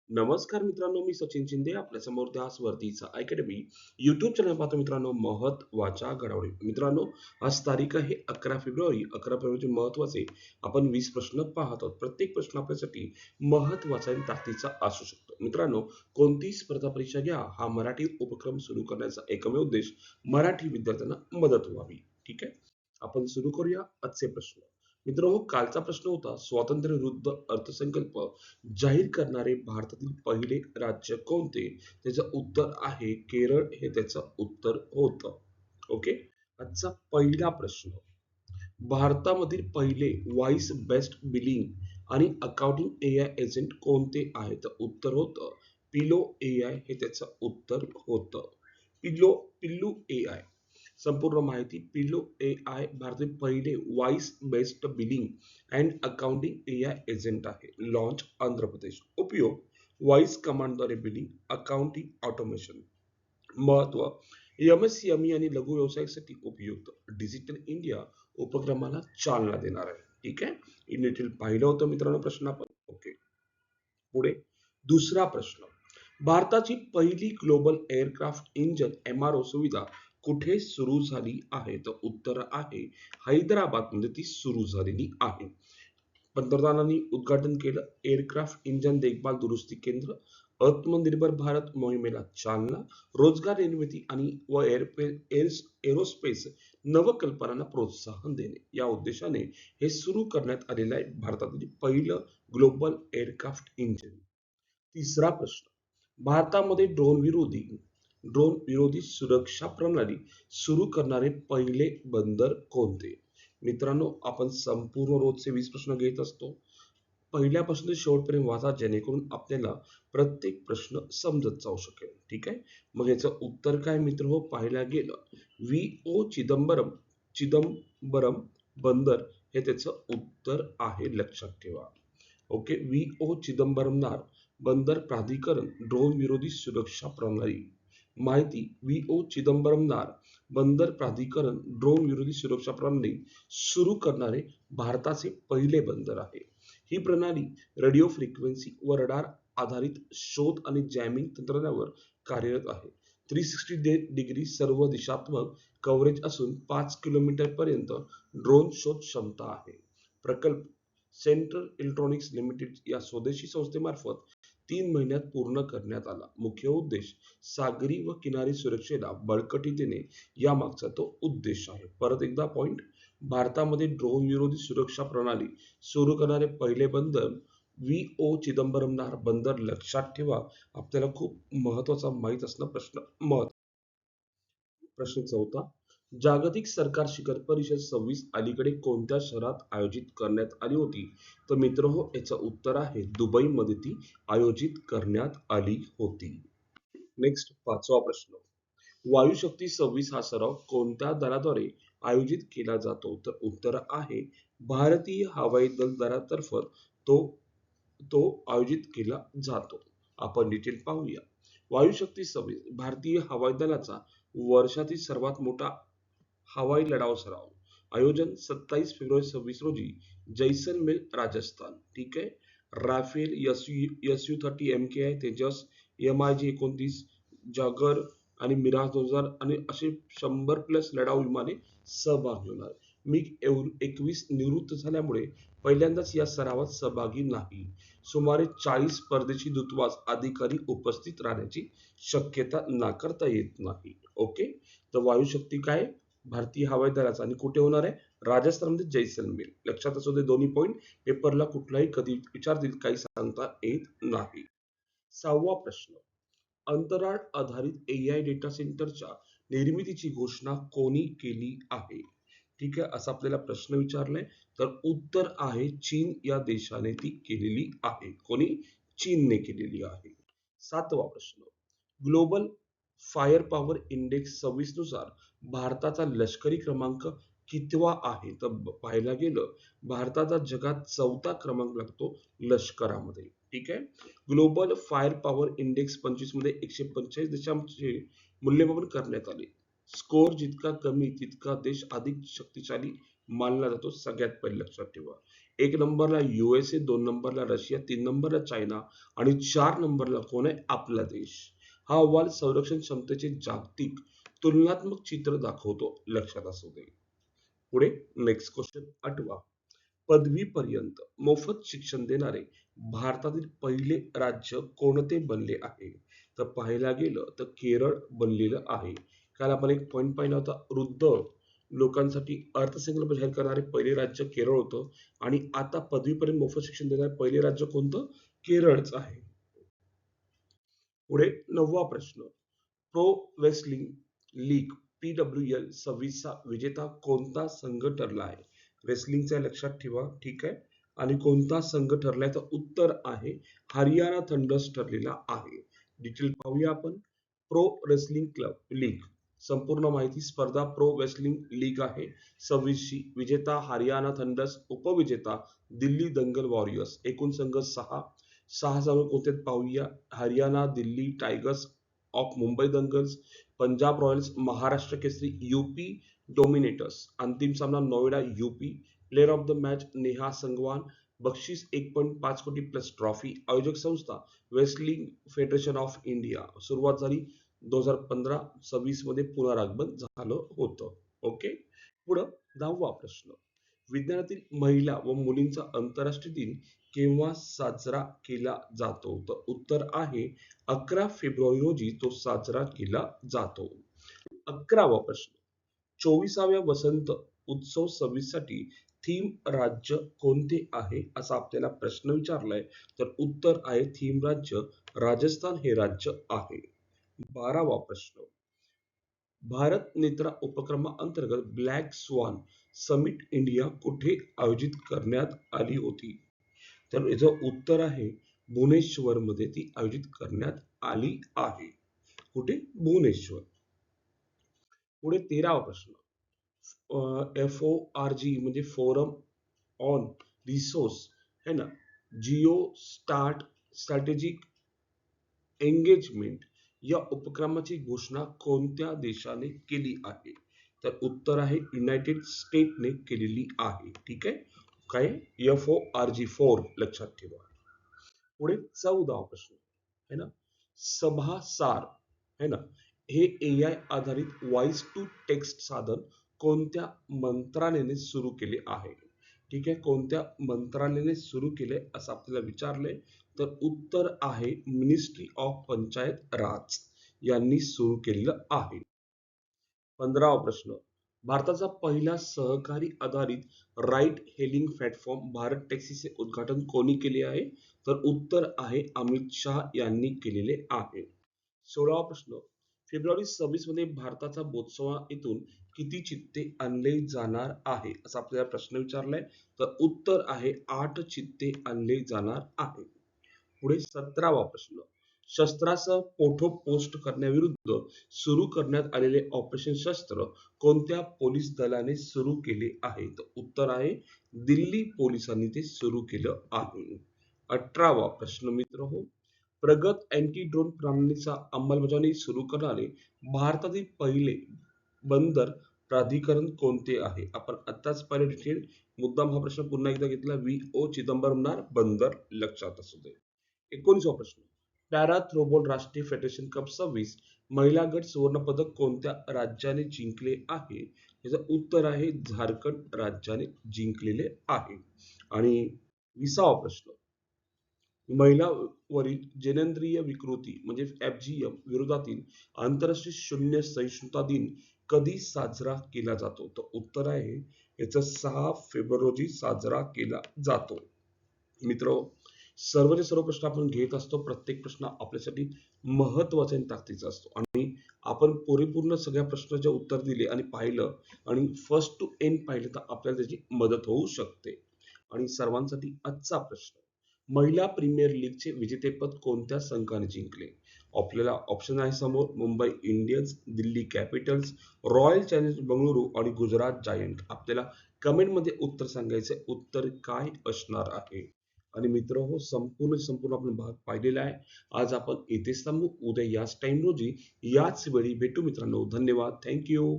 नमस्कार मित्रांनो, मी सचिन शिंदे. आपल्या समोर त्या स्पर्धेचा अकॅडमी युट्यूब चॅनल पाहतो मित्रांनो. महत्वाच्या घडामोडी मित्रांनो, आज तारीख आहे 11 फेब्रुवारी. 11 फेब्रुवारीचे महत्वाचे आपण 20 प्रश्न पाहत आहोत. प्रत्येक प्रश्न आपल्यासाठी महत्वाचा आणि ताकदीचा असू शकतो. मित्रांनो, कोणतीही स्पर्धा परीक्षा घ्या हा मराठी उपक्रम सुरू करण्याचा एकमेव उद्देश मराठी विद्यार्थ्यांना मदत व्हावी. ठीक आहे, आपण सुरू करूया आजचे प्रश्न. मित्रांनो, कालचा प्रश्न होता स्वातंत्र्य विरुद्ध अर्थसंकल्प जाहीर करणारे भारतातील पहिले राज्य कोणते? त्याचं उत्तर आहे केरळ, हे त्याचं उत्तर होतं. ओके. आजचा पहिला प्रश्न, भारतामधील पहिले व्हॉइस बेस्ड बिलिंग आणि अकाउंटिंग एआय एजंट कोणते आहे? तर उत्तर होतं पिलो एआय, हे त्याचं उत्तर होतं. पिल्लू एआय. संपूर्ण माहिती, पिलो एआय भारतातील पहिले voice based billing and accounting AI agent आहे. लॉन्च आंध्र प्रदेश. उपयोग व्हॉइस कमांडद्वारे बिलिंग, अकाउंटिंग ऑटोमेशन. महत्व एमएसएमई आणि लघु व्यवसायासाठी उपयुक्त. डिजिटल इंडिया उपक्रमाला चालना देणार आहे. ठीक आहे, इन डिटेल पाहिलं होतं मित्रांनो प्रश्न आपण. ओके, पुढे दुसरा प्रश्न, भारताची पहिली ग्लोबल एअरक्राफ्ट इंजन एमआरओ सुविधा कुठे सुरू झाली आहे? तर उत्तर आहे हैदराबाद मध्ये ती सुरू झालेली आहे. पंतप्रधानांनी उद्घाटन केलं एअरक्राफ्ट इंजन देखभाल दुरुस्ती केंद्र. आत्मनिर्भर भारत मोहिमेला चालना, रोजगार निर्मिती आणि एरोस्पेस नवकल्पनांना प्रोत्साहन देणे या उद्देशाने हे सुरू करण्यात आलेलं आहे भारतातील पहिलं ग्लोबल एअरक्राफ्ट इंजिन. तिसरा प्रश्न, भारतामध्ये ड्रोन विरोधी सुरक्षा प्रणाली सुरू करणारे पहिले बंदर कोणते? मित्रांनो, आपण संपूर्ण रोजचे 20 प्रश्न घेत असतो. पहिल्यापासून ते शेवटपर्यंत वाचा, जेणेकरून आपल्याला प्रत्येक प्रश्न समजत जाऊ शकेल. ठीक आहे, मग याचं उत्तर काय मित्र हो? पाहायला गेलं व्ही ओ चिदंबरम बंदर, हे त्याचं उत्तर आहे. लक्षात ठेवा. ओके, व्ही ओ चिदंबरमनार बंदर प्राधिकरण ड्रोन विरोधी सुरक्षा प्रणाली. माहिती, व्ही ओ चिदंबरमनार बंदर प्राधिकरण ड्रोन विरोधी सुरक्षा प्रणाली सुरू करणारे भारताचे पहिले बंदर आहे. ही प्रणाली रेडिओ फ्रिक्वेन्सी व रडार आधारित शोध आणि जॅमिंग तंत्रज्ञानावर कार्यरत आहे. 360 डिग्री सर्व दिशात्मक कव्हरेज असून 5 किलोमीटर पर्यंत ड्रोन शोध क्षमता आहे. प्रकल्प सेंट्रल इलेक्ट्रॉनिक्स लिमिटेड या स्वदेशी संस्थेमार्फत 3 महिन्यात पूर्ण करण्यात आला. मुख्य उद्देश सागरी व किनारी सुरक्षेला बळकटी देणे, या मागचा तो उद्देश आहे. परत एकदा पॉइंट, भारतामध्ये ड्रोन विरोधी सुरक्षा प्रणाली सुरू करणारे पहिले बंदर व्ही ओ चिदंबरमनार बंदर. लक्षात ठेवा, आपल्याला खूप महत्वाचा माहित असणं प्रश्न. प्रश्न चौथा, जागतिक सरकार शिखर परिषद 26 अलीकडे कोणत्या शहरात आयोजित करण्यात आली होती? तर मित्र हो, याचं उत्तर आहे दुबईमध्ये ती आयोजित करण्यात आली होती. नेक्स्ट, पाचवा प्रश्न, वायुशक्ती 26 हा सराव कोणत्या दलाद्वारे आयोजित केला जातो? तर उत्तर आहे भारतीय हवाई दल दलातर्फे तो तो आयोजित केला जातो. आपण डिटेल पाहूया. वायुशक्ती 26 भारतीय हवाई दलाचा वर्षातील सर्वात मोठा हवाई लढाऊ सराव. आयोजन 27 फेब्रुवारी 26 रोजी जैसलमेर, राजस्थान. ठीक आहे. Rafale SU-30 MKI, Tejas, MiG-29, जागर आणि मिराज 2000 आणि असे 100+ लढाऊ विमाने सहभागी होणार. MiG-21 निवृत्त झाल्यामुळे पहिल्यांदाच या सरावात सहभागी नाही. सुमारे 40 परदेशी दूतावास अधिकारी उपस्थित राहण्याची शक्यता नाकारता येत नाही. ओके, तर वायुशक्ती काय, भारतीय हवाई दलाचा, आणि कुठे होणार आहे? राजस्थानमध्ये जैसलमेर. लक्षात असू दे दोन्ही पॉइंट, पेपरला कुठलाही कधी विचारतील काही सांगता येत नाही. सहावा प्रश्न, अंतराळ आधारित एआय डेटा सेंटरच्या निर्मितीची घोषणा कोणी केली आहे? ठीक आहे, असा आपल्याला प्रश्न विचारलाय. तर उत्तर आहे चीन या देशाने ती केलेली आहे. कोणी? चीनने केलेली आहे. सातवा प्रश्न, ग्लोबल फायर पॉवर इंडेक्स 26 नुसार भारताचा लष्करी क्रमांक कितवा आहे? तर पाहायला गेलं भारताचा जगात 4था क्रमांक लागतो लष्करामध्ये. ठीक आहे. ग्लोबल फायर पॉवर इंडेक्स 25 मध्ये 145 देशांचे मूल्यमापन करण्यात आले. स्कोर जितका कमी तितका देश अधिक शक्तिशाली मानला जातो. सगळ्यात पहिले लक्षात ठेवा. 1 नंबरला USA, 2 नंबरला रशिया, 3 नंबरला चायना आणि 4 नंबरला कोण आहे? आपला देश. हा अहवाल संरक्षण क्षमतेचे जागतिक तुलनात्मक चित्र दाखवतो, लक्षात असू दे. पुढे नेक्स्ट क्वेश्चन 8वा. पदवीपर्यंत मोफत शिक्षण देणारे भारतातील पहिले राज्य कोणते बनले आहे? तर पाहायला गेलं तर केरळ बनलेलं आहे. काल आपण एक पॉईंट पाहिला होता, वृद्ध लोकांसाठी अर्थसंकल्प जाहीर करणारे पहिले राज्य केरळ होतं आणि आता पदवीपर्यंत मोफत शिक्षण देणारे पहिले राज्य कोणतं? केरळच आहे. पुढे 9वा प्रश्न. प्रो रेसलिंग लीग PWL 26 चा विजेता कोणता संघ ठरला आहे? रेसलिंगच्या लक्षात ठेवा, ठीक आहे. आणि कोणता संघ ठरलाय? तर उत्तर आहे हरियाणा थंडर्स ठरलेला आहे. डिटेल पाहूया आपण. प्रो रेसलिंग क्लब लीग संपूर्ण माहिती. स्पर्धा प्रो रेसलिंग लीग आहे 26ची. विजेता हरियाणा थंडर्स, उपविजेता दिल्ली दंगल वॉरियर्स. एकूण संघ 6. 6 संघ कोणते पाहूया. Haryana, Delhi Tigers of Mumbai Dangals, Punjab Royals, Maharashtra Kesari, UP Dominators. अंतिम सामना Noida UP. Player of the match Neha Sangwan. बक्षीस 1.5 कोटी प्लस ट्रॉफी. आयोजक संस्था रेसलिंग फेडरेशन ऑफ इंडिया. सुरुवात झाली 2015-26 मध्ये पुनरागमन झालं होतं. ओके. पुढं 10वा प्रश्न. विज्ञानातील महिला व मुलींचा आंतरराष्ट्रीय दिन केव्हा साजरा केला जातो? तर उत्तर आहे 11 फेब्रुवारी रोजी तो साजरा केला जातो. 11वा प्रश्न. 24व्या वसंत उत्सव 26 साठी थीम राज्य कोणते आहे असा आपल्याला प्रश्न विचारलाय. तर उत्तर आहे थीम राज्य राजस्थान हे राज्य आहे. 12वा प्रश्न. भारत नेत्रा उपक्रमाअंतर्गत ब्लॅक स्वान समिट इंडिया कुठे आयोजित करण्यात आली होती? तर याचं उत्तर आहे भुवनेश्वर मध्ये ती आयोजित करण्यात आली आहे. कुठे? भुवनेश्वर. पुढे 13वा प्रश्न. FORG म्हणजे फोरम ऑन रिसोर्स है ना, जिओ स्ट्रॅटेजिक एंगेजमेंट या उपक्रमाची घोषणा कोणत्या देशाने केली आहे? तर उत्तर आहे युनायटेड स्टेटने केलेली आहे. ठीक आहे. काय? FORG 4 लक्षात ठेवा. पुढे 14वा प्रश्न है ना, सभासार है ना, हे AI आधारित व्हॉइस टू टेक्स्ट साधन कोणत्या मंत्रालयाने सुरू केले आहे? ठीक आहे. कोणत्या मंत्रालयाने सुरू केले असं आपल्याला विचारलंय. तर उत्तर आहे मिनिस्ट्री ऑफ पंचायत राज यांनी सुरू केलेलं आहे. 15वा प्रश्न. भारताचा पहिला सहकारी आधारित राईड हेलिंग प्लॅटफॉर्म भारत टॅक्सीचे उद्घाटन कोणी केले आहे? तर उत्तर आहे अमित शहा यांनी केलेले आहे. 16वा प्रश्न. फेब्रुवारी 26 मध्ये भारताचा बोत्सवाना येथून किती चित्ते आणले जाणार आहे असा आपल्याला प्रश्न विचारलाय. तर उत्तर आहे 8 चित्ते आणले जाणार आहे. पुढे 17वा प्रश्न. शस्त्रासह फोटो पोस्ट करण्याविरुद्ध सुरू करण्यात आलेले ऑपरेशन शस्त्र कोणत्या पोलीस दलाने सुरू केले आहे? तर उत्तर आहे दिल्ली पोलिसांनी ते सुरू केलं आहे. 18वा प्रश्न मित्र हो. प्रगत अँटी ड्रोन प्रणालीचा अंमलबजावणी सुरू करणारे भारतातील पहिले बंदर प्राधिकरण कोणते आहे? आपण आत्ताच पाहिलं डिटेल. मुद्दाम हा प्रश्न पुन्हा एकदा घेतला. VO चिदंबरमनार बंदर लक्षात असू दे. 19वा प्रश्न. पॅरा थ्रोबॉल राष्ट्रीय फेडरेशन कप 26 महिला गट सुवर्ण पदक कोणत्या राज्याने जिंकले आहे? याचं उत्तर आहे झारखंड राज्याने जिंकलेले आहे. आणि 20वा प्रश्न. महिलांवरील जननेंद्रिय विकृती म्हणजे FGM विरोधातील आंतरराष्ट्रीय शून्य सहिष्णुता दिन कधी साजरा केला जातो? तर उत्तर आहे याचा 6 फेब्रुवारी रोजी साजरा केला जातो. मित्र, सर्वचे सर्व प्रश्न आपण घेत असतो. प्रत्येक प्रश्न आपल्यासाठी महत्वाचा आणि ताकदीचा असतो आणि आपण परिपूर्ण सगळ्या प्रश्नाचे उत्तर दिले आणि पाहिलं आणि फर्स्ट टू एंड पाहिलं तर आपल्याला त्याची मदत होऊ शकते. आणि सर्वांसाठी आजचा प्रश्न. महिला प्रीमियर लीगचे विजेतेपद कोणत्या संघाने जिंकले? आपल्याला ऑप्शन आहे समोर. Mumbai Indians, Delhi Capitals, royal challengers Bengaluru आणि गुजरात जायंट. आपल्याला कमेंटमध्ये उत्तर सांगायचे. उत्तर काय असणार आहे? आणि मित्र हो, संपूर्ण आपण भाग पाहिलेला आहे. आज आपण येथेच थांबू. उद्या याच टाइम रोजी याच वेळी भेटू मित्रांनो. धन्यवाद. थँक्यू.